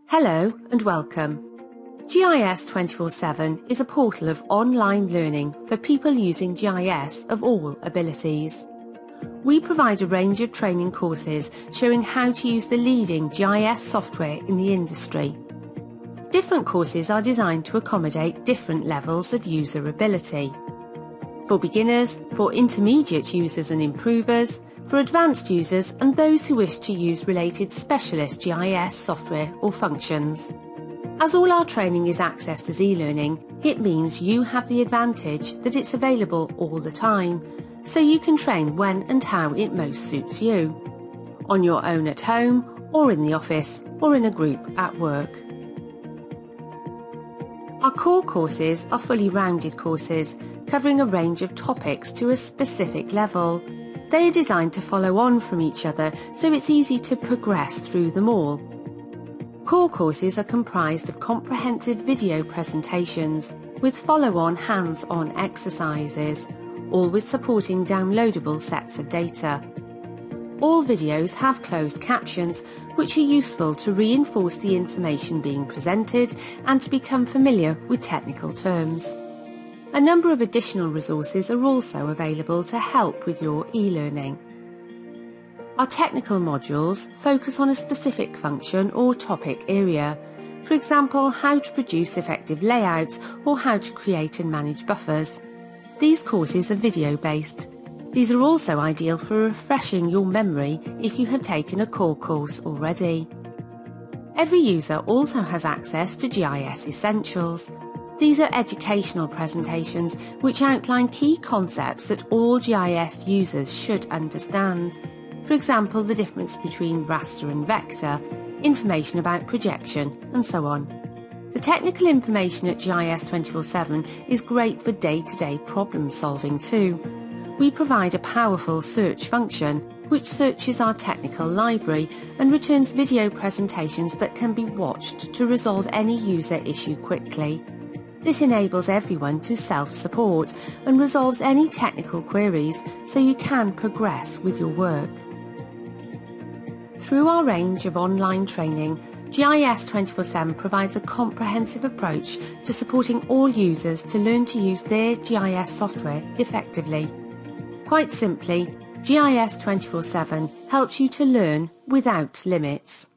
Hello and welcome. GIS247 is a portal of online learning for people using GIS of all abilities. We provide a range of training courses showing how to use the leading GIS software in the industry. Different courses are designed to accommodate different levels of user ability. For beginners, for intermediate users and improvers, for advanced users and those who wish to use related specialist GIS software or functions. As all our training is accessed as e-learning, it means you have the advantage that it's available all the time, so you can train when and how it most suits you, on your own at home, or in the office, or in a group at work. Our core courses are fully rounded courses, covering a range of topics to a specific level. They are designed to follow on from each other, so it's easy to progress through them all. Core courses are comprised of comprehensive video presentations with follow-on hands-on exercises, all with supporting downloadable sets of data. All videos have closed captions, which are useful to reinforce the information being presented and to become familiar with technical terms. A number of additional resources are also available to help with your e-learning. Our technical modules focus on a specific function or topic area, for example, how to produce effective layouts or how to create and manage buffers. These courses are video-based. These are also ideal for refreshing your memory if you have taken a core course already. Every user also has access to GIS Essentials. These are educational presentations which outline key concepts that all GIS users should understand. For example, the difference between raster and vector, information about projection, and so on. The technical information at GIS247 is great for day-to-day problem solving too. We provide a powerful search function which searches our technical library and returns video presentations that can be watched to resolve any user issue quickly. This enables everyone to self-support and resolves any technical queries so you can progress with your work. Through our range of online training, GIS247 provides a comprehensive approach to supporting all users to learn to use their GIS software effectively. Quite simply, GIS247 helps you to learn without limits.